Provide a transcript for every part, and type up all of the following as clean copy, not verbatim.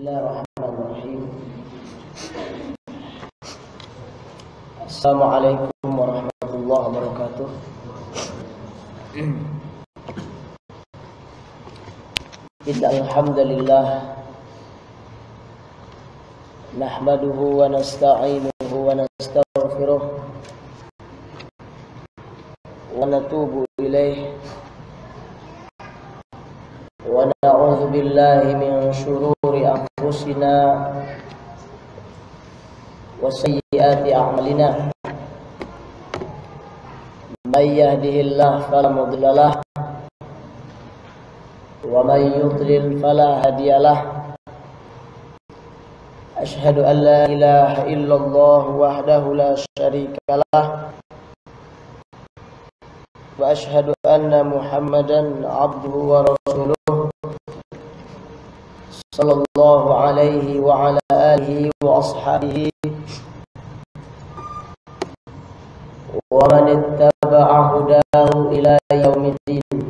Bismillahirrahmanirrahim. Assalamualaikum warahmatullahi wabarakatuh. Innal hamdalillah nahmaduhu wa nasta'inuhu wa nastaghfiruh wa natubu ilaih wa na'udzu billahi min shururi anfusina wa sayyiati a'malina. May yahdihillahu fala mudilla lahu wa may yudlil fala hadiya lahu. Asyhadu an la ilaha illallah wahdahu la syarika lah wa asyhadu anna Muhammadan abduhu wa rasuluh sallallahu alaihi wa ala alihi wa ashabihi wa man ittaba'a hudahu ila yaumiddin.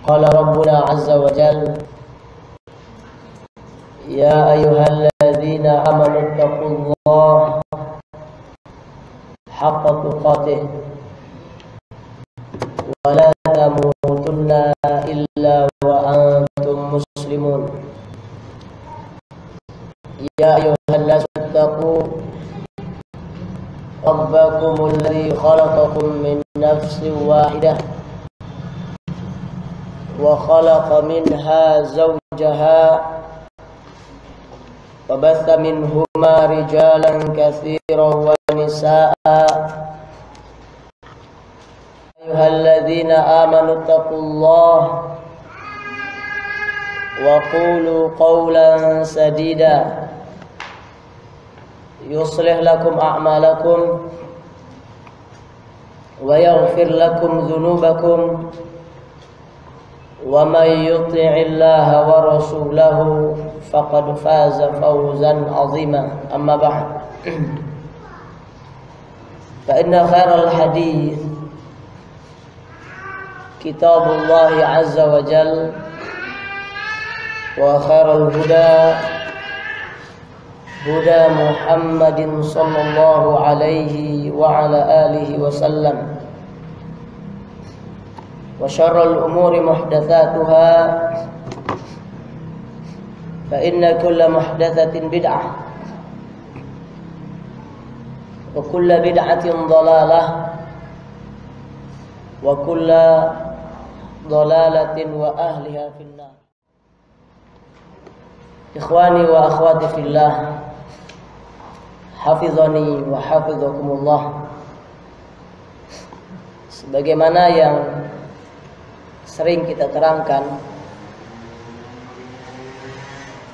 Qala rabbuna azza wa jalla ya ayyuhalladzina amanu taqullaha haqqa tuqatih wa la tamutunna illa wa antum muslimun. Ya ayyuhannasu taqu rabbakumul ladzi khalaqakum min nafsin wahidah wa khalaqa minha zawjaha wa batha minhuma rijalan katsiran wa nisaa'a. Ayyuhalladzina amanu taqullaha wa qulu qawlan sadida yuslih lakum a'malakum wa yaghfir lakum dhunubakum wa may yuti'illaha wa rasulahu faqad faza fawzan 'azima. Amma ba'd. Fa inna khairal hadits kitabullahi azza wa jalla wa khairal huda huda Muhammadin sallallahu alaihi wa ala alihi wa sallam wa syarrul umuri muhdatsatuha fa inna kulla muhdatsatin bid'ah wa kulla bid'atin dhalalah wa kulla dhalalatin wa ahliha finnar. Ikhwani wa akhwati fillah, hafizani wa hafizakumullah. Sebagaimana yang sering kita terangkan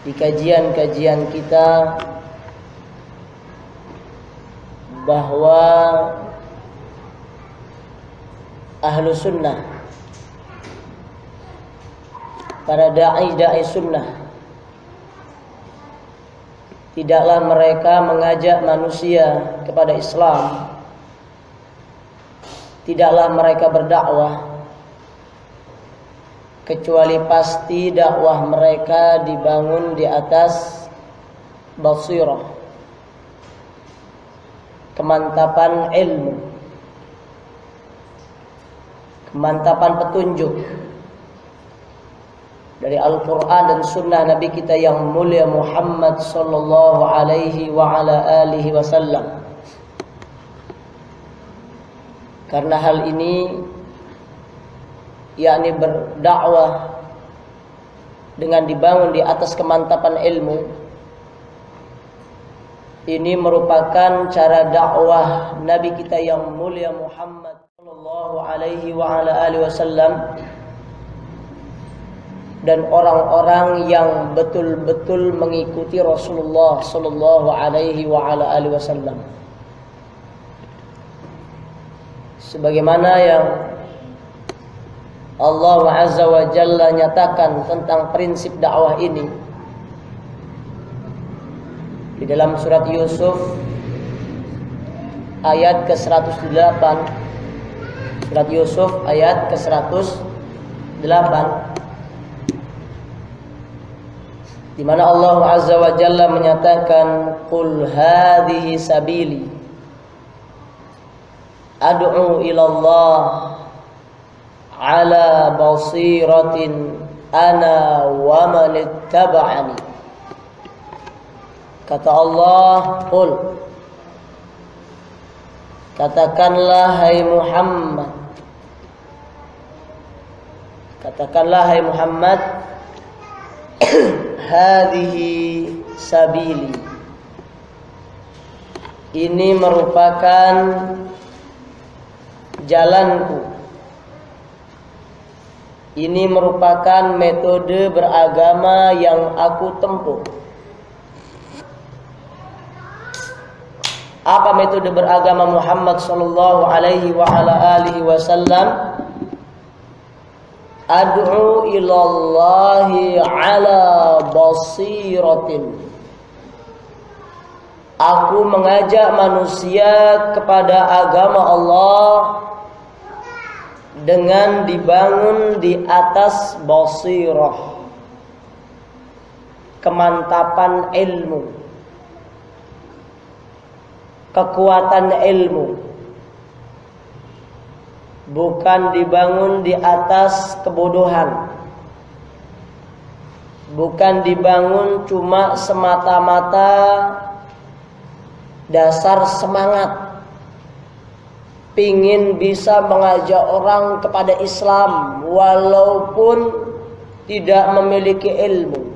di kajian-kajian kita, bahwa ahlu sunnah, para da'i sunnah, tidaklah mereka mengajak manusia kepada Islam, tidaklah mereka berdakwah kecuali pasti dakwah mereka dibangun di atas basirah, kemantapan ilmu, kemantapan petunjuk dari Al-Quran dan Sunnah Nabi kita yang mulia Muhammad sallallahu alaihi wa ala alihi wasallam. Karena hal ini, yakni berdakwah dengan dibangun di atas kemantapan ilmu, ini merupakan cara dakwah Nabi kita yang mulia Muhammad sallallahu alaihi wa ala alihi wasallam dan orang-orang yang betul-betul mengikuti Rasulullah sallallahu alaihi wa ala alihi wasallam. Sebagaimana yang Allah Azza wa Jalla nyatakan tentang prinsip dakwah ini di dalam surat Yusuf ayat ke-108. Surat Yusuf ayat ke-108. di mana Allah Azza wa Jalla menyatakan qul hadhihi sabili ad'u ila Allah ala basiratin ana wa man ittaba'ani. Kata Allah, qul, katakanlah hai Muhammad, katakanlah hai Muhammad, hadhihi sabili, ini merupakan jalanku, ini merupakan metode beragama yang aku tempuh. Apa metode beragama Muhammad sallallahu alaihi wa ala alihi wasallam? Ad'u ilallahi ala basiratin. Aku mengajak manusia kepada agama Allah dengan dibangun di atas basirah, kemantapan ilmu, kekuatan ilmu, bukan dibangun di atas kebodohan, bukan dibangun cuma semata-mata dasar semangat pingin bisa mengajak orang kepada Islam walaupun tidak memiliki ilmu.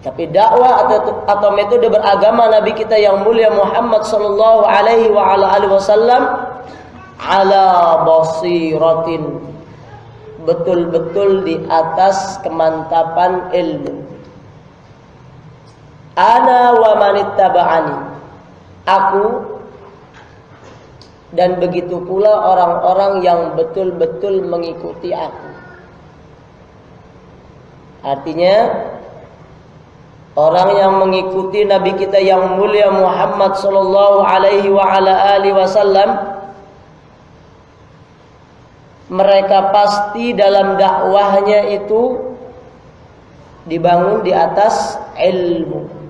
Tapi dakwah atau metode beragama Nabi kita yang mulia Muhammad sallallahu alaihi wa ala alihi wasallam ala basiratin, betul-betul di atas kemantapan ilmu. Ana wa manittaba'ani, aku dan begitu pula orang-orang yang betul-betul mengikuti aku. Artinya orang yang mengikuti Nabi kita yang mulia Muhammad sallallahu alaihi wa ala alihi wasallam, mereka pasti dalam dakwahnya itu dibangun di atas ilmu.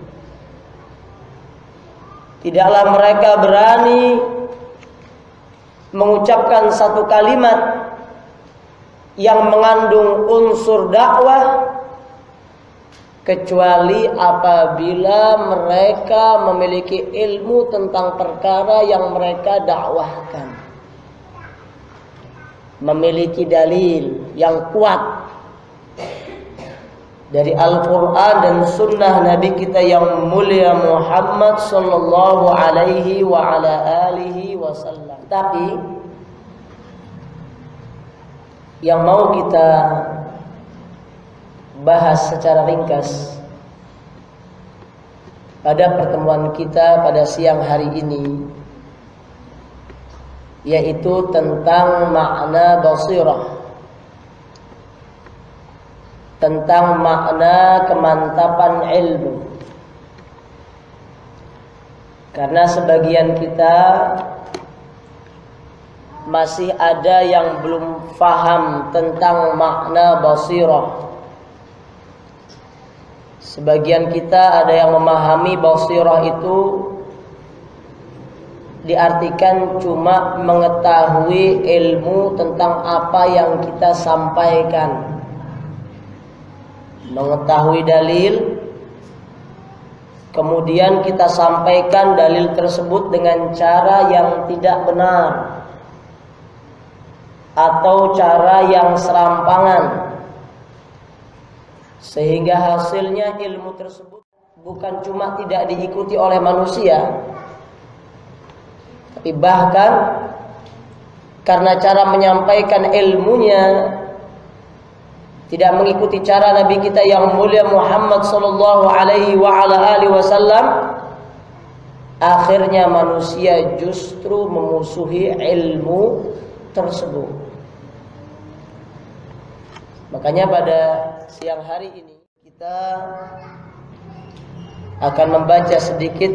Tidaklah mereka berani mengucapkan satu kalimat yang mengandung unsur dakwah kecuali apabila mereka memiliki ilmu tentang perkara yang mereka dakwahkan, memiliki dalil yang kuat dari Al-Quran dan Sunnah Nabi kita yang mulia Muhammad sallallahu alaihi wa ala alihi wasallam. Tapi yang mau kita bahas secara ringkas pada pertemuan kita pada siang hari ini, yaitu tentang makna basirah, tentang makna kemantapan ilmu. Karena sebagian kita masih ada yang belum paham tentang makna basirah. Sebagian kita ada yang memahami basirah itu diartikan cuma mengetahui ilmu tentang apa yang kita sampaikan, mengetahui dalil, kemudian kita sampaikan dalil tersebut dengan cara yang tidak benar atau cara yang serampangan, sehingga hasilnya ilmu tersebut bukan cuma tidak diikuti oleh manusia, tapi bahkan karena cara menyampaikan ilmunya tidak mengikuti cara Nabi kita yang mulia Muhammad sallallahu alaihi wa ala alihi wasallam, akhirnya manusia justru memusuhi ilmu tersebut. Makanya pada siang hari ini kita akan membaca sedikit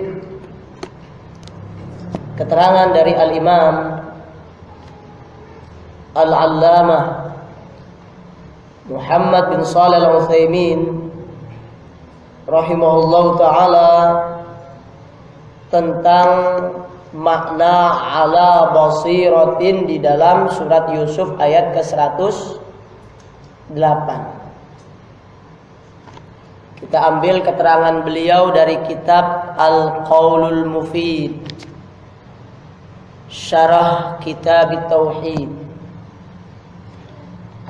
keterangan dari Al-Imam Al-Allamah Muhammad bin Shalih Al-Utsaimin rahimahullah ta'ala tentang makna ala basiratin di dalam surat Yusuf ayat ke-108. Kita ambil keterangan beliau dari kitab Al-Qaulul Mufid, Syarah Kitab Tauhid.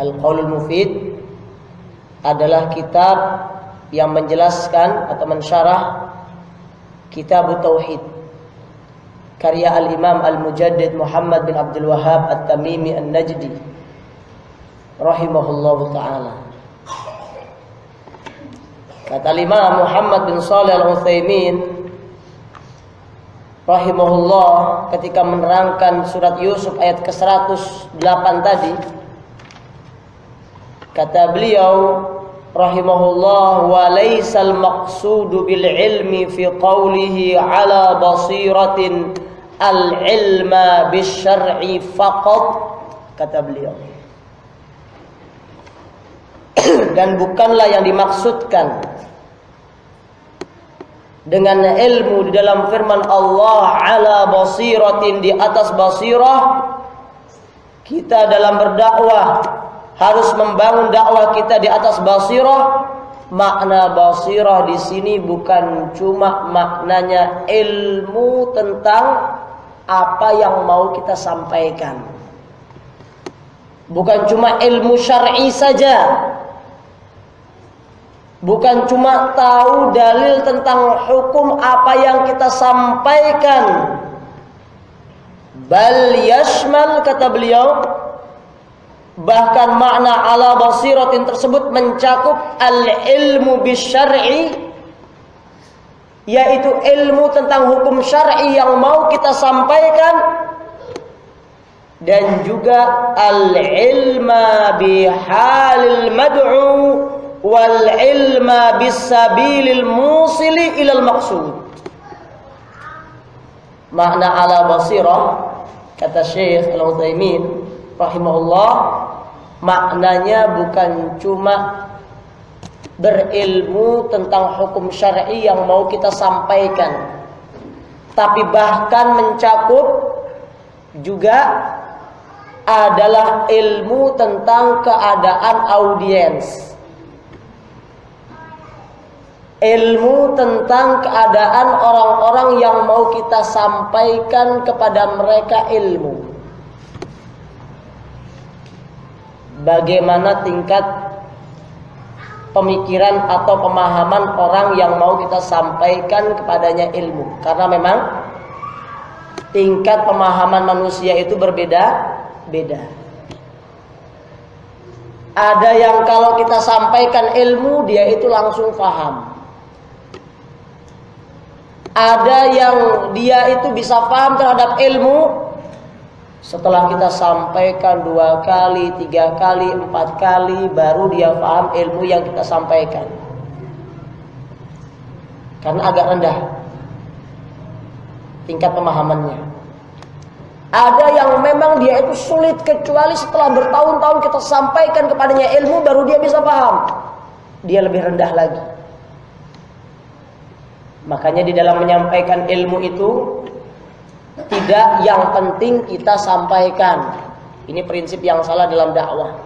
Al-Qaulul Mufid adalah kitab yang menjelaskan atau mensyarah Kitab Tauhid karya Al-Imam Al-Mujaddid Muhammad bin Abdul Wahhab At-Tamimi An-Najdi rahimahullahu ta'ala. Kata Imam Muhammad bin Shalih Al-Utsaimin rahimahullah ketika menerangkan surat Yusuf ayat ke-108 tadi, kata beliau rahimahullah, wa laysal maqsudu bil ilmi fi qawlihi ala basiratin al ilma bis syar'i faqat, kata beliau. Dan bukanlah yang dimaksudkan dengan ilmu di dalam firman Allah ala basiratin, di atas basirah kita dalam berdakwah harus membangun dakwah kita di atas basirah. Makna basirah di sini bukan cuma maknanya ilmu tentang apa yang mau kita sampaikan, bukan cuma ilmu syar'i saja, bukan cuma tahu dalil tentang hukum apa yang kita sampaikan, bal yashmal, kata beliau, bahkan makna ala basiratin tersebut mencakup al-ilmu bisyar'i, yaitu ilmu tentang hukum syar'i yang mau kita sampaikan, dan juga al-ilma bihalil mad'u wal ilma bisabilil musili ilal maqsud. Makna ala basirah, kata Syekh Al-Utsaimin rahimahullah, maknanya bukan cuma berilmu tentang hukum syar'i yang mau kita sampaikan, tapi bahkan mencakup juga adalah ilmu tentang keadaan audiens, ilmu tentang keadaan orang-orang yang mau kita sampaikan kepada mereka ilmu. Bagaimana tingkat pemikiran atau pemahaman orang yang mau kita sampaikan kepadanya ilmu. Karena memang tingkat pemahaman manusia itu berbeda-beda. Ada yang kalau kita sampaikan ilmu, dia itu langsung paham. Ada yang dia itu bisa paham terhadap ilmu setelah kita sampaikan 2 kali, 3 kali, 4 kali, baru dia paham ilmu yang kita sampaikan. Karena agak rendah tingkat pemahamannya. Ada yang memang dia itu sulit, kecuali setelah bertahun-tahun kita sampaikan kepadanya ilmu, baru dia bisa paham. Dia lebih rendah lagi. Makanya di dalam menyampaikan ilmu itu, tidak yang penting kita sampaikan. Ini prinsip yang salah dalam dakwah.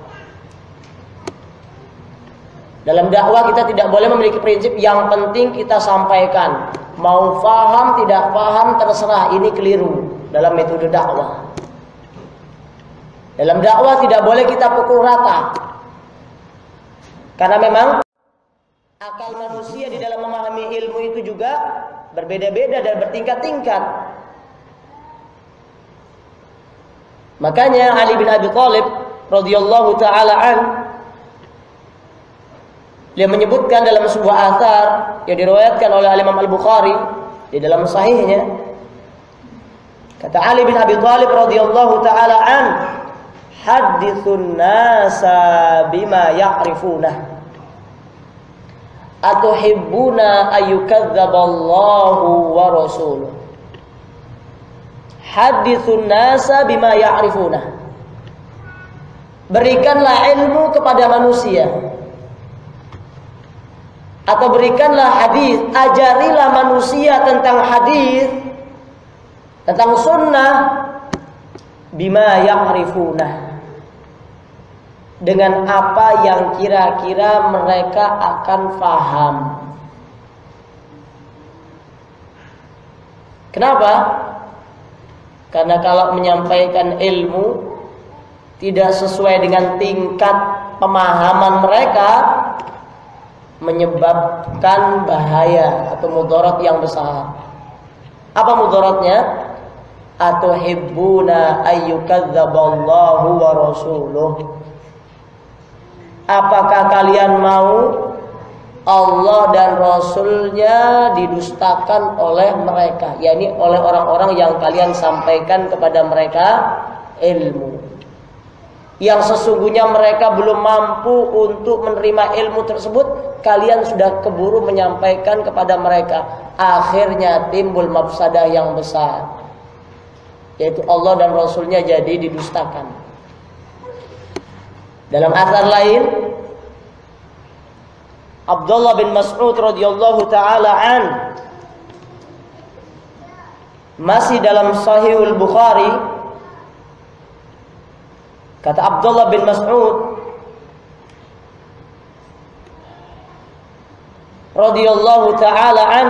Dalam dakwah kita tidak boleh memiliki prinsip yang penting kita sampaikan. Mau paham tidak paham terserah, ini keliru dalam metode dakwah. Dalam dakwah tidak boleh kita pukul rata. Karena memang akal manusia di dalam memahami ilmu itu juga berbeda-beda dan bertingkat-tingkat. Makanya Ali bin Abi Thalib radhiyallahu taala an, dia menyebutkan dalam sebuah athar yang diriwayatkan oleh Imam Al-Bukhari di dalam sahihnya, kata Ali bin Abi Thalib radhiyallahu taala an, haditsun nasa bima ya'rifuna atuhibbuna ayyukadzdzaballahu wa rasuluh. Haditsun nasa bima ya'rifuna, berikanlah ilmu kepada manusia, atau berikanlah hadis, ajarilah manusia tentang hadis, tentang sunnah, bima ya'rifuna, dengan apa yang kira-kira mereka akan faham. Kenapa? Karena kalau menyampaikan ilmu tidak sesuai dengan tingkat pemahaman mereka, menyebabkan bahaya atau mudarat yang besar. Apa mudaratnya? Atuhibbuna ayyukadzdzaballahu wa rasuluh. Apakah kalian mau Allah dan Rasulnya didustakan oleh mereka, yakni oleh orang-orang yang kalian sampaikan kepada mereka ilmu, yang sesungguhnya mereka belum mampu untuk menerima ilmu tersebut, kalian sudah keburu menyampaikan kepada mereka. Akhirnya timbul mafsadah yang besar, yaitu Allah dan Rasulnya jadi didustakan. Dalam athar lain, Abdullah bin Mas'ud radhiyallahu taala an, masih dalam Sahihul Bukhari, kata Abdullah bin Mas'ud radhiyallahu taala an,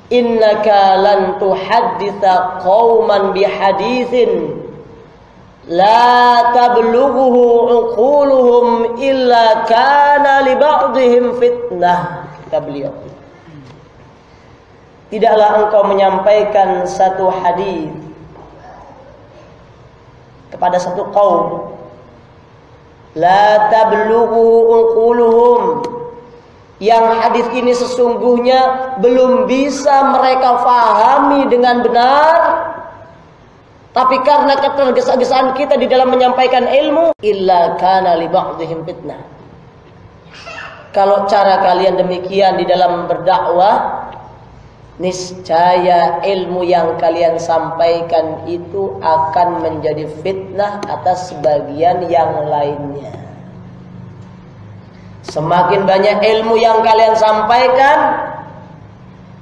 innaka lan tuhadditsa qauman bihaditsin la tablughuhu uquluhum illa kana li ba'dihim fitnah. Kata beliau, tidaklah engkau menyampaikan satu hadis kepada satu kaum, la tablughuhu uquluhum, yang hadis ini sesungguhnya belum bisa mereka fahami dengan benar, tapi karena ketergesa-gesaan kita di dalam menyampaikan ilmu, illa kana li ba'dihim fitnah. Kalau cara kalian demikian di dalam berdakwah, niscaya ilmu yang kalian sampaikan itu akan menjadi fitnah atas sebagian yang lainnya. Semakin banyak ilmu yang kalian sampaikan,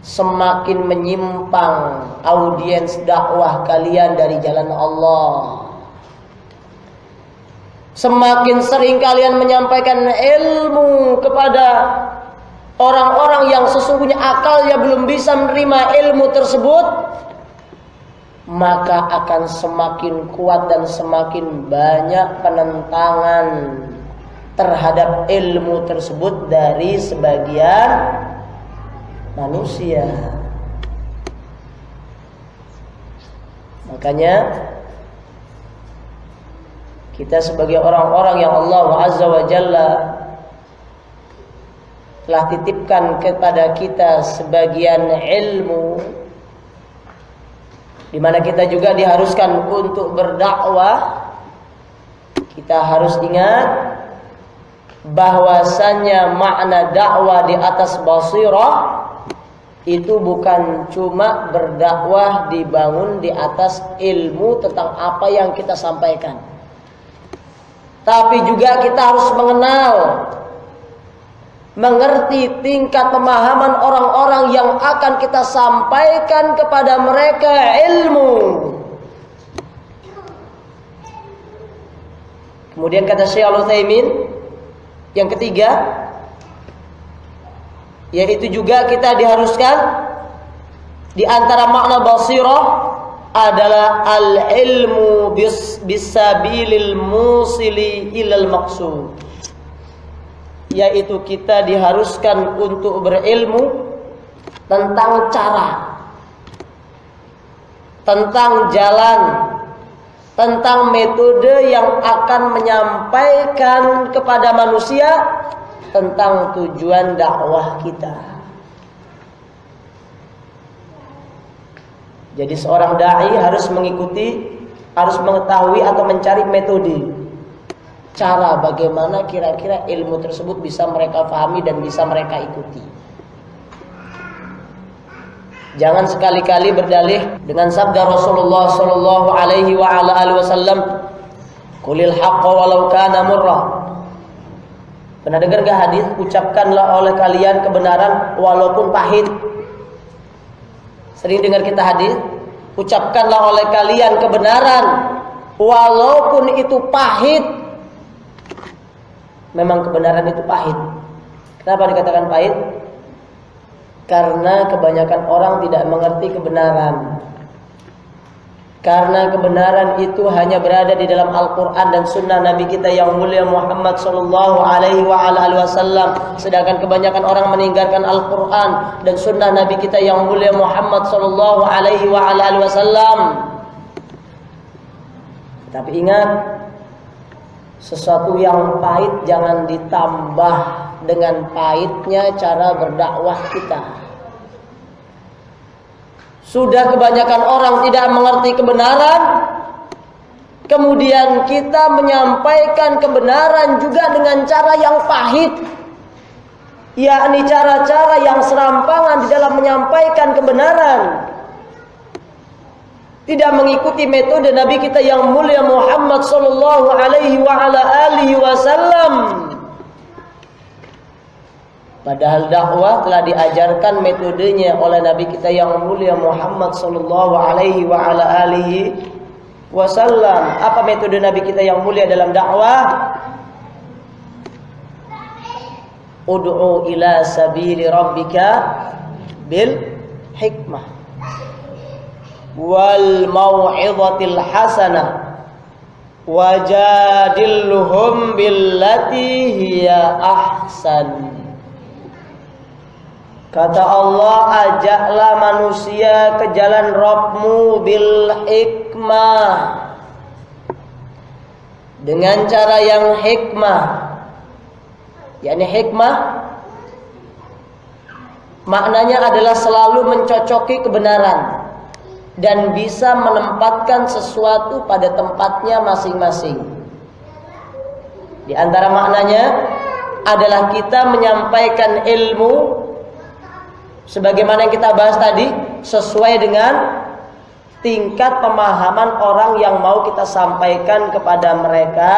semakin menyimpang audiens dakwah kalian dari jalan Allah. Semakin sering kalian menyampaikan ilmu kepada orang-orang yang sesungguhnya akalnya belum bisa menerima ilmu tersebut, maka akan semakin kuat dan semakin banyak penentangan terhadap ilmu tersebut dari sebagian manusia. Makanya kita sebagai orang-orang yang Allah Azza wa Jalla telah titipkan kepada kita sebagian ilmu, di mana kita juga diharuskan untuk berdakwah, kita harus ingat bahwasannya makna dakwah di atas basirah itu bukan cuma berdakwah dibangun di atas ilmu tentang apa yang kita sampaikan, tapi juga kita harus mengerti tingkat pemahaman orang-orang yang akan kita sampaikan kepada mereka ilmu. Kemudian kata Syekh Al-Utsaimin, yang ketiga, yaitu juga kita diharuskan di antara makna basirah adalah al-ilmu bisabilil musili ilal maqsud, yaitu kita diharuskan untuk berilmu tentang cara, tentang jalan, tentang metode yang akan menyampaikan kepada manusia tentang tujuan dakwah kita. Jadi seorang dai harus mengetahui atau mencari metode, cara bagaimana kira-kira ilmu tersebut bisa mereka pahami dan bisa mereka ikuti. Jangan sekali-kali berdalih dengan sabda Rasulullah sallallahu alaihi wa ala alihi wasallam, Qulil haqqa walau kana murrah. Pernah dengar gak hadis? Ucapkanlah oleh kalian kebenaran walaupun pahit. Sering dengar kita hadis? Ucapkanlah oleh kalian kebenaran walaupun itu pahit. Memang kebenaran itu pahit. Kenapa dikatakan pahit? Karena kebanyakan orang tidak mengerti kebenaran. Karena kebenaran itu hanya berada di dalam Al-Quran dan Sunnah Nabi kita yang mulia Muhammad Sallallahu Alaihi Wasallam. Sedangkan kebanyakan orang meninggalkan Al-Quran dan Sunnah Nabi kita yang mulia Muhammad Sallallahu Alaihi Wasallam. Tapi ingat, sesuatu yang pahit jangan ditambah dengan pahitnya cara berdakwah kita. Sudah kebanyakan orang tidak mengerti kebenaran, kemudian kita menyampaikan kebenaran juga dengan cara yang pahit, yakni cara-cara yang serampangan di dalam menyampaikan kebenaran, tidak mengikuti metode Nabi kita yang mulia Muhammad Sallallahu Alaihi Wasallam. Padahal dakwah telah diajarkan metodenya oleh Nabi kita yang mulia Muhammad Sallallahu Alaihi Wasallam. Apa metode Nabi kita yang mulia dalam dakwah? Ud'u ila sabili rabbika bil hikmah wal mau'izatil hasanah wajadilhum billati hiya ahsan. Kata Allah, ajaklah manusia ke jalan Rabbmu bil hikmah, dengan cara yang hikmah. yakni hikmah maknanya adalah selalu mencocoki kebenaran dan bisa menempatkan sesuatu pada tempatnya masing-masing. Di antara maknanya adalah kita menyampaikan ilmu sebagaimana yang kita bahas tadi, sesuai dengan tingkat pemahaman orang yang mau kita sampaikan kepada mereka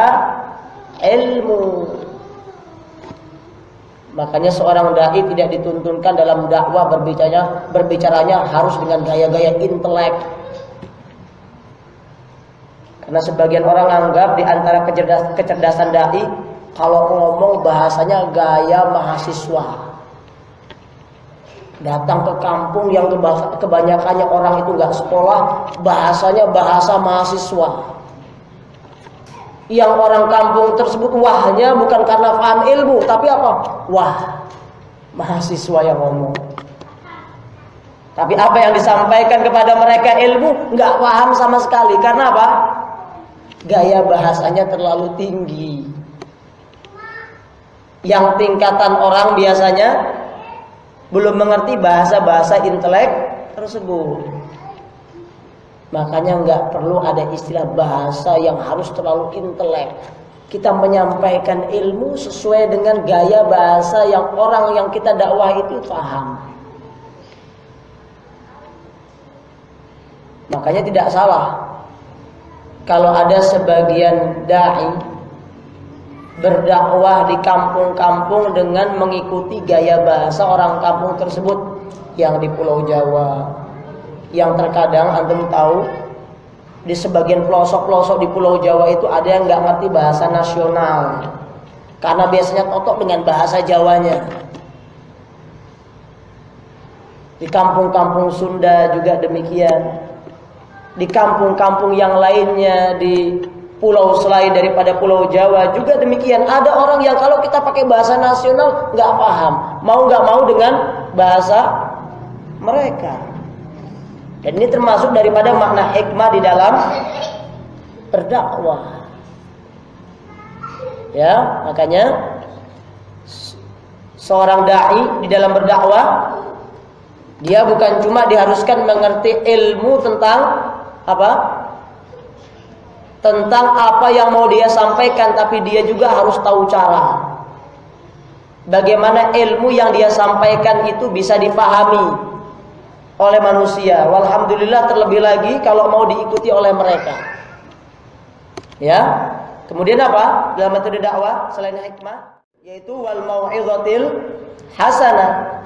ilmu. Makanya seorang dai tidak dituntunkan dalam dakwah berbicaranya harus dengan gaya-gaya intelek. Karena sebagian orang anggap di antara kecerdasan dai kalau ngomong bahasanya gaya mahasiswa. Datang ke kampung yang kebanyakannya orang itu nggak sekolah, bahasanya bahasa mahasiswa. Yang orang kampung tersebut wahnya bukan karena paham ilmu, tapi apa? Wah, mahasiswa yang ngomong. Tapi apa yang disampaikan kepada mereka ilmu nggak paham sama sekali. Karena apa? Gaya bahasanya terlalu tinggi. Yang tingkatan orang biasanya belum mengerti bahasa-bahasa intelek tersebut. Makanya nggak perlu ada istilah bahasa yang harus terlalu intelek. Kita menyampaikan ilmu sesuai dengan gaya bahasa yang orang yang kita dakwah itu paham. Makanya tidak salah kalau ada sebagian dai berdakwah di kampung-kampung dengan mengikuti gaya bahasa orang kampung tersebut yang di Pulau Jawa. Yang terkadang antum tahu di sebagian pelosok-pelosok di Pulau Jawa itu ada yang nggak ngerti bahasa nasional karena biasanya totok dengan bahasa Jawanya. Di kampung-kampung Sunda juga demikian. Di kampung-kampung yang lainnya di pulau selain daripada Pulau Jawa juga demikian. Ada orang yang kalau kita pakai bahasa nasional nggak paham, mau nggak mau dengan bahasa mereka. Dan ini termasuk daripada makna hikmah di dalam berdakwah. Ya, makanya seorang dai di dalam berdakwah dia bukan cuma diharuskan mengerti ilmu tentang apa? Tentang apa yang mau dia sampaikan, tapi dia juga harus tahu cara. Bagaimana ilmu yang dia sampaikan itu bisa dipahami oleh manusia. Walhamdulillah terlebih lagi kalau mau diikuti oleh mereka. Ya. Kemudian apa? Dalam metode dakwah selain hikmah, yaitu wal mau'izatil hasanah,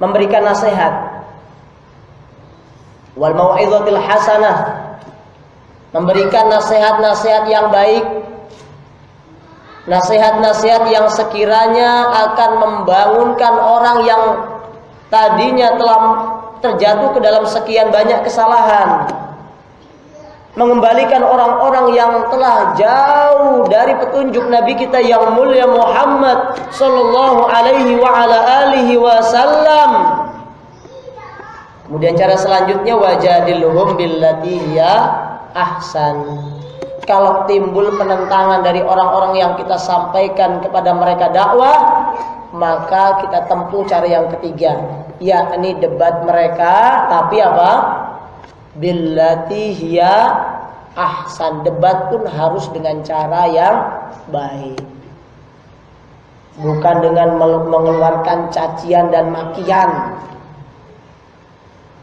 memberikan nasihat. Wal mau'izatil hasanah, memberikan nasihat-nasihat yang baik, nasihat-nasihat yang sekiranya akan membangunkan orang yang tadinya telah terjatuh ke dalam sekian banyak kesalahan, mengembalikan orang-orang yang telah jauh dari petunjuk Nabi kita yang mulia Muhammad sallallahu alaihi wa ala alihi wasallam. Kemudian cara selanjutnya wajadilhum billati hiya ahsan. Kalau timbul penentangan dari orang-orang yang kita sampaikan kepada mereka dakwah, maka kita tempuh cara yang ketiga, yakni debat mereka, tapi apa? Billati hiya ahsan. Debat pun harus dengan cara yang baik, bukan dengan mengeluarkan cacian dan makian,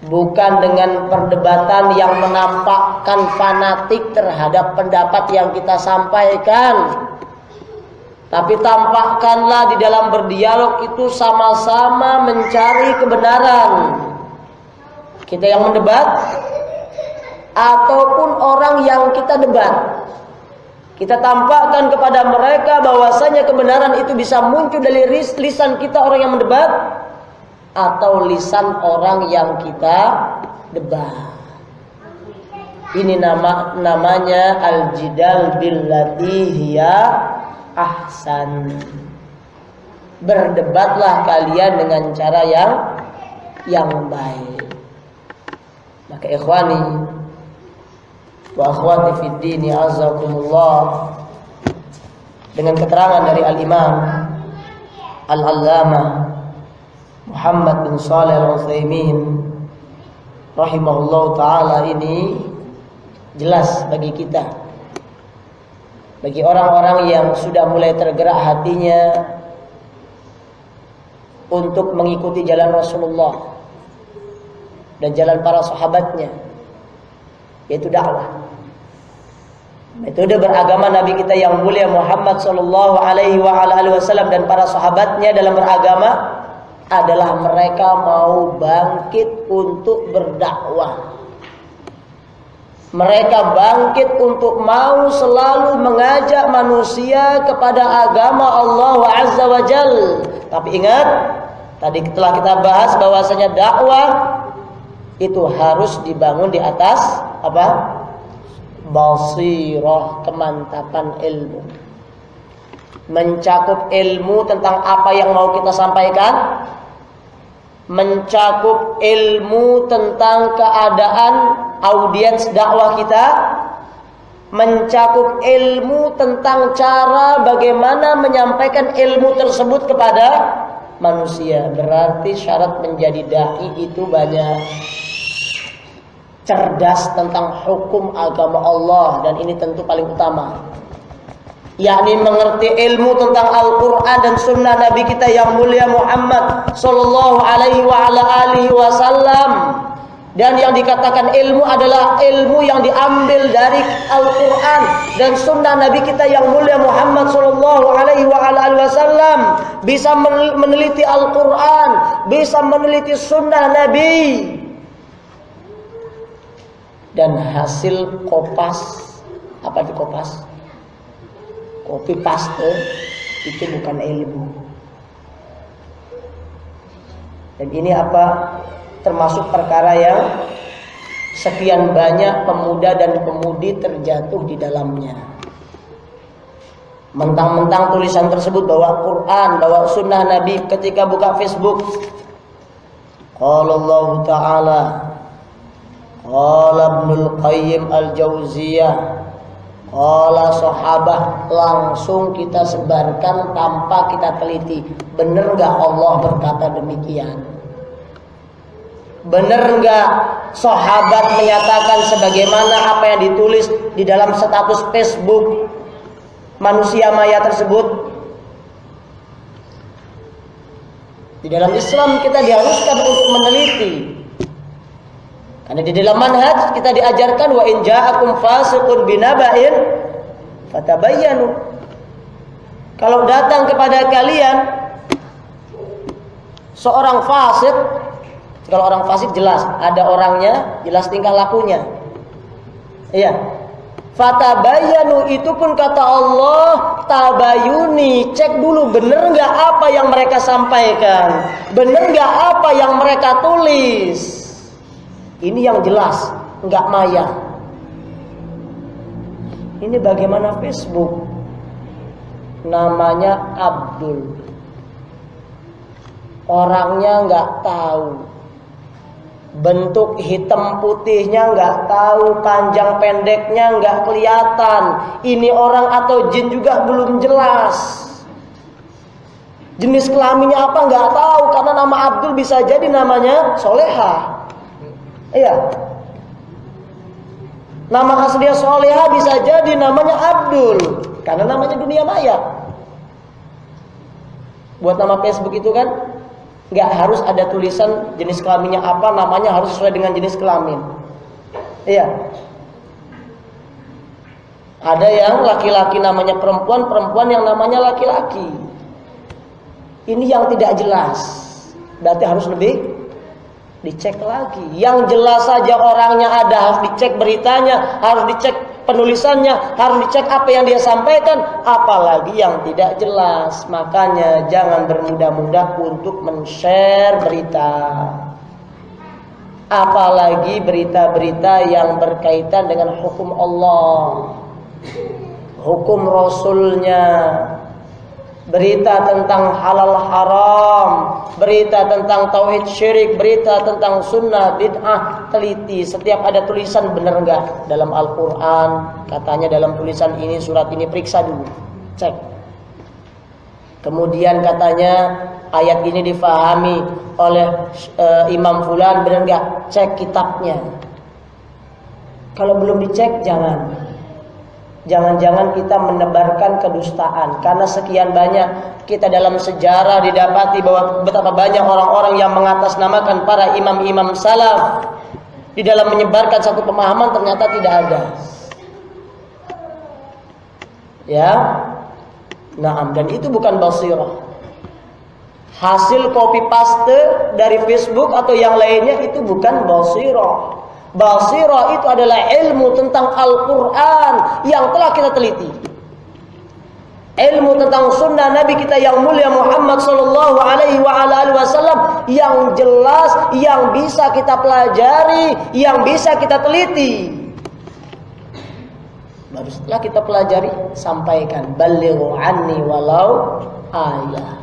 bukan dengan perdebatan yang menampakkan fanatik terhadap pendapat yang kita sampaikan. Tapi tampakkanlah di dalam berdialog itu sama-sama mencari kebenaran. Kita yang mendebat ataupun orang yang kita debat, kita tampakkan kepada mereka bahwasanya kebenaran itu bisa muncul dari lisan kita orang yang mendebat atau lisan orang yang kita debat. Ini namanya al-jidal billati hiya ahsan. Berdebatlah kalian dengan cara yang baik. Maka ikhwani wa akhwati fid din azakumullah, dengan keterangan dari al-Imam Al-Allamah Muhammad bin Shalih Al-Utsaimin rahimahullah ta'ala, ini jelas bagi kita, bagi orang-orang yang sudah mulai tergerak hatinya untuk mengikuti jalan Rasulullah dan jalan para sahabatnya, yaitu dakwah. Metode beragama Nabi kita yang mulia Muhammad sallallahu alaihi wasallam dan para sahabatnya dalam beragama adalah mereka mau bangkit untuk berdakwah. Mereka bangkit untuk mau selalu mengajak manusia kepada agama Allah Azza wa Jal. Tapi ingat, tadi telah kita bahas bahwasanya dakwah itu harus dibangun di atas apa? Basirah, kemantapan ilmu. Mencakup ilmu tentang apa yang mau kita sampaikan, mencakup ilmu tentang keadaan audiens dakwah kita, mencakup ilmu tentang cara bagaimana menyampaikan ilmu tersebut kepada manusia. Berarti syarat menjadi dai itu banyak. Cerdas tentang hukum agama Allah, dan ini tentu paling utama, yakni mengerti ilmu tentang Al-Quran dan Sunnah Nabi kita yang mulia Muhammad sallallahu alaihi wasallam. Dan yang dikatakan ilmu adalah ilmu yang diambil dari Al-Quran dan Sunnah Nabi kita yang mulia Muhammad sallallahu alaihi wasallam. Bisa meneliti Al-Quran, bisa meneliti Sunnah Nabi, dan hasil kopas, apa itu kopas? Copy paste itu bukan ilmu. Dan ini apa? Termasuk perkara yang sekian banyak pemuda dan pemudi terjatuh di dalamnya. Mentang-mentang tulisan tersebut bawa Quran, bawa Sunnah Nabi, ketika buka Facebook, qala Allah Ta'ala, qala Ibnul Qayyim Al-Jauziyah, qala sahabah, langsung kita sebarkan tanpa kita teliti. Benar enggak Allah berkata demikian? Benar enggak sahabat menyatakan sebagaimana apa yang ditulis di dalam status Facebook manusia maya tersebut? Di dalam Islam kita diharuskan untuk meneliti. Karena di dalam manhaj kita diajarkan wa in ja'akum fasiqun binaba'in Fatabayyanu. Kalau datang kepada kalian seorang fasik, kalau orang fasik jelas ada orangnya, jelas tingkah lakunya. Iya. Fatabayyanu itu pun kata Allah, tabayuni, cek dulu bener nggak apa yang mereka sampaikan, bener nggak apa yang mereka tulis. Ini yang jelas, nggak maya. Ini bagaimana Facebook? Namanya Abdul. Orangnya nggak tahu. Bentuk hitam putihnya nggak tahu. Panjang pendeknya nggak kelihatan. Ini orang atau jin juga belum jelas. Jenis kelaminnya apa nggak tahu. Karena nama Abdul bisa jadi namanya Soleha. Iya. Nama aslinya Soleha bisa jadi namanya Abdul. Karena namanya dunia maya. Buat nama Facebook itu kan nggak harus ada tulisan jenis kelaminnya apa, namanya harus sesuai dengan jenis kelamin. Iya. Ada yang laki-laki namanya perempuan, perempuan yang namanya laki-laki. Ini yang tidak jelas. Berarti harus lebih dicek lagi. Yang jelas saja orangnya ada, harus dicek beritanya, harus dicek penulisannya, harus dicek apa yang dia sampaikan, apalagi yang tidak jelas. Makanya jangan bermudah-mudah untuk men-share berita, apalagi berita-berita yang berkaitan dengan hukum Allah, hukum Rasulnya, berita tentang halal haram, berita tentang tauhid syirik, berita tentang sunnah bid'ah. Teliti setiap ada tulisan benar enggak dalam Al-Quran, katanya dalam tulisan ini surat ini, periksa dulu, cek. Kemudian katanya ayat ini difahami oleh Imam Fulan, benar enggak, cek kitabnya. Kalau belum dicek jangan-jangan kita menebarkan kedustaan. Karena sekian banyak kita dalam sejarah didapati bahwa betapa banyak orang-orang yang mengatasnamakan para imam-imam salaf di dalam menyebarkan satu pemahaman ternyata tidak ada. Ya. Naam, dan itu bukan basirah. Hasil copy paste dari Facebook atau yang lainnya itu bukan basirah. Basirah itu adalah ilmu tentang Al-Quran yang telah kita teliti. Ilmu tentang sunnah Nabi kita yang mulia Muhammad sallallahu alaihi wasallam yang jelas, yang bisa kita pelajari, yang bisa kita teliti. Baru setelah kita pelajari, sampaikan. Balighu anni walau ayah.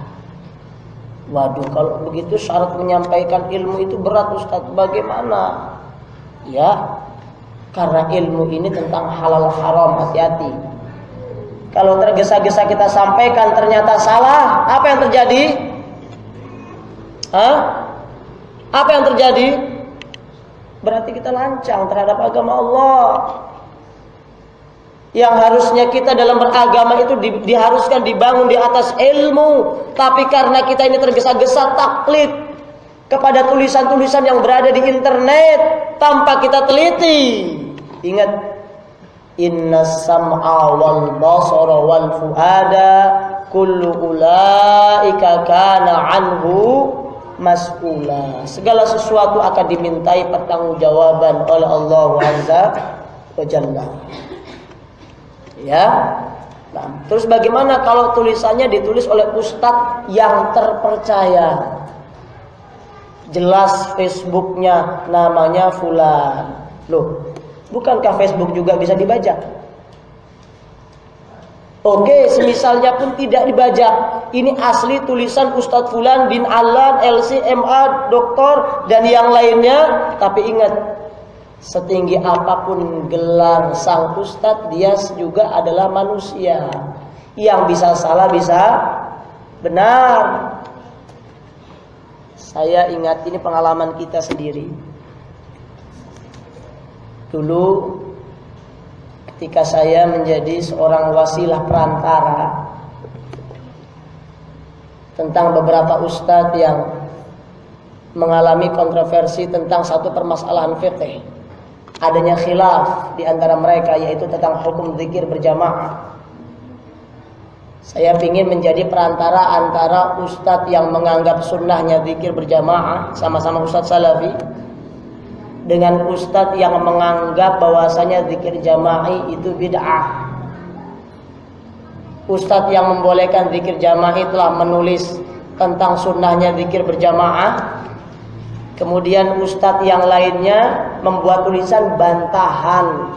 Waduh, kalau begitu syarat menyampaikan ilmu itu berat, Ustaz. Bagaimana? Ya, karena ilmu ini tentang halal haram, hati-hati. Kalau tergesa-gesa kita sampaikan ternyata salah, apa yang terjadi? Apa yang terjadi? Berarti kita lancang terhadap agama Allah. Yang harusnya kita dalam beragama itu diharuskan dibangun di atas ilmu, tapi karena kita ini tergesa-gesa taklid kepada tulisan-tulisan yang berada di internet tanpa kita teliti. Ingat, innas sam'a wal basara wal fuada kullu ulaika kana anhu mas'ula. Segala sesuatu akan dimintai pertanggungjawaban oleh Allah Azza wa Jalla. Ya. Nah, terus bagaimana kalau tulisannya ditulis oleh ustadz yang terpercaya? Jelas Facebooknya namanya Fulan. Loh, bukankah Facebook juga bisa dibajak? Oke, semisalnya pun tidak dibajak. Ini asli tulisan Ustadz Fulan bin Alan, LCMA, doktor, dan yang lainnya. Tapi ingat, setinggi apapun gelar sang Ustadz, dia juga adalah manusia. Yang bisa salah, bisa benar. Saya ingat, ini pengalaman kita sendiri. Dulu ketika saya menjadi seorang wasilah perantara tentang beberapa ustadz yang mengalami kontroversi tentang satu permasalahan fikih, adanya khilaf di antara mereka, yaitu tentang hukum zikir berjamaah. Saya ingin menjadi perantara antara ustadz yang menganggap sunnahnya zikir berjamaah, sama-sama ustadz salafi, dengan ustadz yang menganggap bahwasanya zikir jama'i itu bid'ah. Ustadz yang membolehkan zikir jama'i telah menulis tentang sunnahnya zikir berjamaah. Kemudian ustadz yang lainnya membuat tulisan bantahan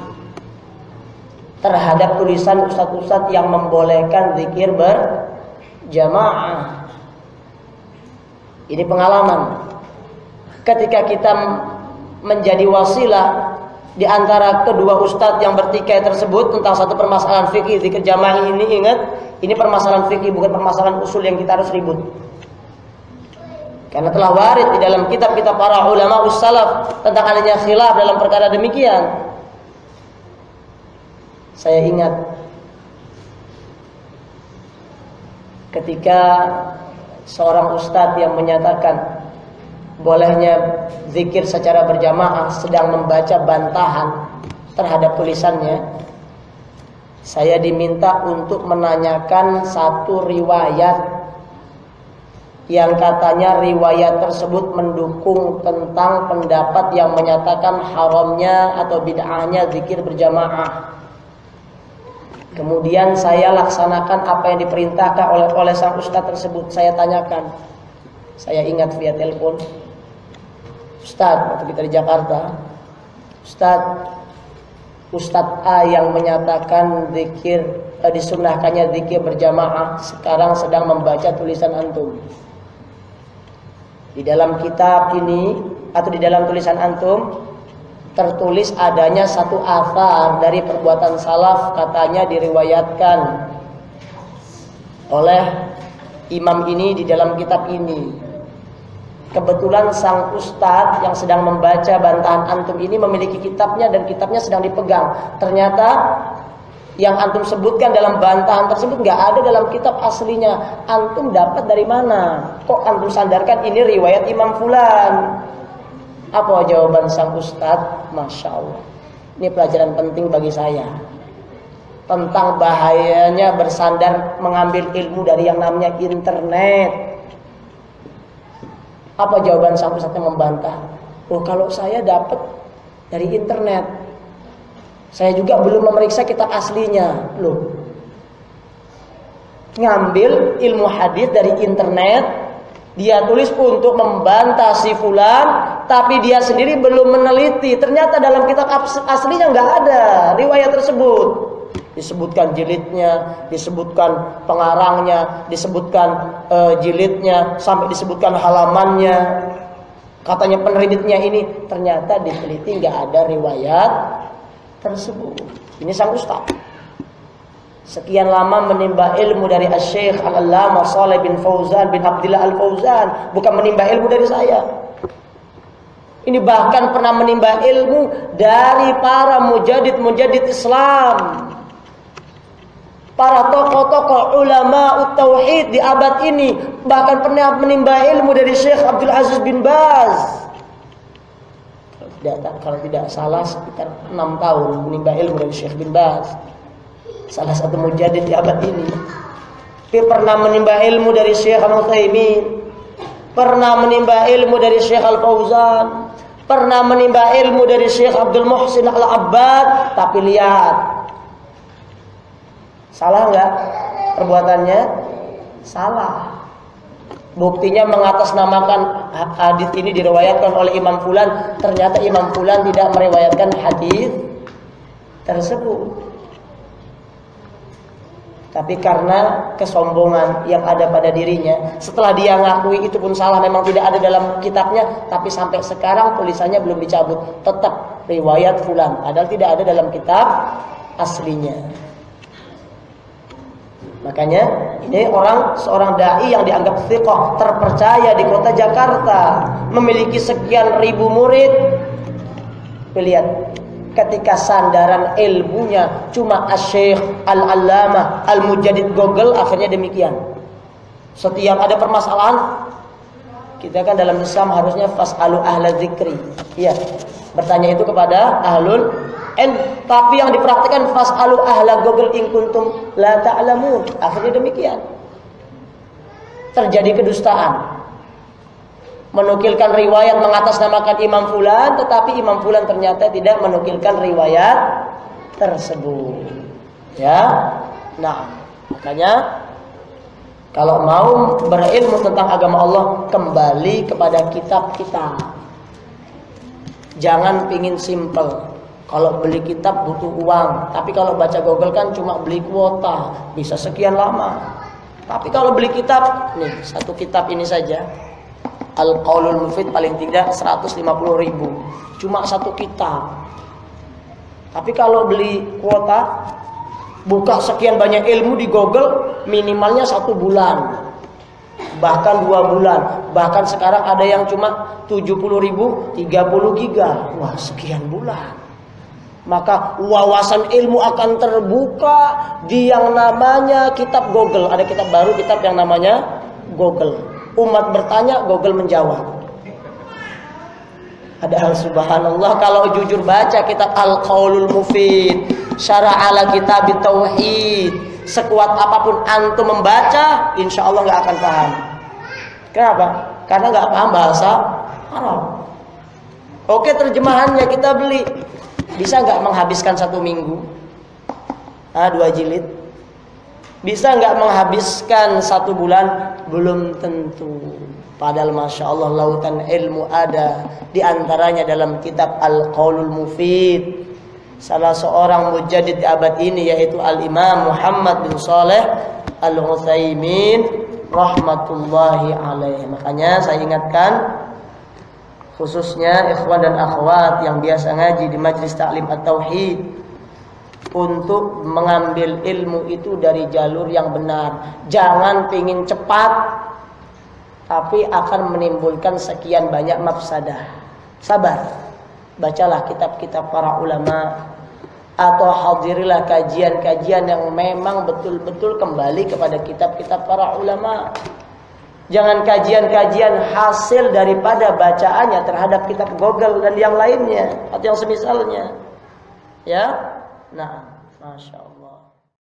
terhadap tulisan ustadz-ustadz yang membolehkan zikir berjamaah. Ini pengalaman. Ketika kita menjadi wasilah di antara kedua ustadz yang bertikai tersebut tentang satu permasalahan fikih zikir jamaah ini, ingat, ini permasalahan fikih, bukan permasalahan usul yang kita harus ribut. Karena telah warid di dalam kitab-kitab para ulama ussalaf tentang adanya khilaf dalam perkara demikian. Saya ingat ketika seorang ustadz yang menyatakan bolehnya zikir secara berjamaah sedang membaca bantahan terhadap tulisannya, saya diminta untuk menanyakan satu riwayat yang katanya riwayat tersebut mendukung tentang pendapat yang menyatakan haramnya atau bid'ahnya zikir berjamaah. Kemudian saya laksanakan apa yang diperintahkan oleh sang ustadz tersebut. Saya tanyakan, saya ingat via telepon, Ustadz, waktu kita di Jakarta, Ustadz A yang menyatakan zikir disunnahkannya zikir berjamaah sekarang sedang membaca tulisan antum. Di dalam kitab ini atau di dalam tulisan antum tertulis adanya satu athar dari perbuatan salaf, katanya diriwayatkan oleh imam ini di dalam kitab ini. Kebetulan sang ustadz yang sedang membaca bantahan antum ini memiliki kitabnya dan kitabnya sedang dipegang. Ternyata yang antum sebutkan dalam bantahan tersebut nggak ada dalam kitab aslinya. Antum dapat dari mana? Kok antum sandarkan ini riwayat Imam Fulan? Apa jawaban sang ustadz? Masya Allah, ini pelajaran penting bagi saya tentang bahayanya bersandar mengambil ilmu dari yang namanya internet. Apa jawaban sang ustadz yang membantah? Oh, kalau saya dapat dari internet, saya juga belum memeriksa kitab aslinya. Loh, ngambil ilmu hadis dari internet, dia tulis untuk membantah si fulan, tapi dia sendiri belum meneliti. Ternyata dalam kitab aslinya nggak ada riwayat tersebut. Disebutkan jilidnya, disebutkan pengarangnya, disebutkan jilidnya, sampai disebutkan halamannya. Katanya penerbitnya ini, ternyata diteliti nggak ada riwayat tersebut. Ini sang ustaz. Sekian lama menimba ilmu dari Asy-Syaikh Al-Allamah Shalih bin Fauzan bin Abdillah Al-Fauzan, bukan menimba ilmu dari saya. Ini bahkan pernah menimba ilmu dari para mujaddid Islam, para tokoh-tokoh ulama tauhid di abad ini. Bahkan pernah menimba ilmu dari Syekh Abdul Aziz bin Baz. Kalau tidak salah sekitar 6 tahun menimba ilmu dari Syekh bin Baz, salah satu mujaddid di abad ini. Dia pernah menimba ilmu dari Syekh Al-Utsaimin, pernah menimba ilmu dari Syekh Al-Fauzan, pernah menimba ilmu dari Syekh Abdul Muhsin Al-Abbad. Tapi lihat, salah nggak perbuatannya? Salah. Buktinya mengatasnamakan hadis ini diriwayatkan oleh Imam Fulan, ternyata Imam Fulan tidak meriwayatkan hadis tersebut. Tapi karena kesombongan yang ada pada dirinya, setelah dia ngakui itu pun salah, memang tidak ada dalam kitabnya, tapi sampai sekarang tulisannya belum dicabut, tetap riwayat fulan, padahal tidak ada dalam kitab aslinya. Makanya ini seorang dai yang dianggap thiqah, terpercaya di kota Jakarta, memiliki sekian ribu murid. Lihat, ketika sandaran ilmunya cuma Asy-Syaikh Al-Allamah Al-Mujaddid Google, akhirnya demikian. Setiap ada permasalahan, kita kan dalam Islam harusnya fas'alu ahla dzikri. Iya, bertanya itu kepada ahlul Tapi yang dipraktikkan fasalu ahla Google in kuntum la ta'lamun. Akhirnya demikian. Terjadi kedustaan. Menukilkan riwayat mengatasnamakan Imam Fulan, tetapi Imam Fulan ternyata tidak menukilkan riwayat tersebut. Ya. Nah, makanya kalau mau berilmu tentang agama Allah, kembali kepada kitab kita. Jangan pingin simple. Kalau beli kitab butuh uang, tapi kalau baca Google kan cuma beli kuota, bisa sekian lama. Tapi kalau beli kitab, nih satu kitab ini saja, Al-Qaulul Mufid paling tidak 150.000, cuma satu kitab. Tapi kalau beli kuota, buka sekian banyak ilmu di Google, minimalnya 1 bulan, bahkan 2 bulan, bahkan sekarang ada yang cuma 70.000, 30 giga, wah sekian bulan. Maka wawasan ilmu akan terbuka di yang namanya kitab Google. Ada kitab baru, kitab yang namanya Google. Umat bertanya, Google menjawab. Padahal subhanallah kalau jujur baca kitab Al-Qaulul Mufid, Syarah ala Kitab Tauhid, sekuat apapun antum membaca, insya Allah nggak akan paham. Kenapa? Karena nggak paham bahasa Arab. Oke, terjemahannya kita beli, bisa nggak menghabiskan 1 minggu? 2 jilid. Bisa nggak menghabiskan 1 bulan? Belum tentu. Padahal masya Allah lautan ilmu ada di antaranya dalam kitab Al-Qaulul Mufid. Salah seorang mujaddid di abad ini yaitu Al-Imam Muhammad bin Shalih Al-Utsaimin rahmatullahi alaih. Makanya saya ingatkan khususnya ikhwan dan akhwat yang biasa ngaji di Majelis Ta'lim At-Tauhid untuk mengambil ilmu itu dari jalur yang benar. Jangan pingin cepat tapi akan menimbulkan sekian banyak mafsadah. Sabar. Bacalah kitab-kitab para ulama atau hadirilah kajian-kajian yang memang betul-betul kembali kepada kitab-kitab para ulama. Jangan kajian-kajian hasil daripada bacaannya terhadap kitab Google dan yang lainnya atau yang semisalnya. Ya. Nah, masya Allah.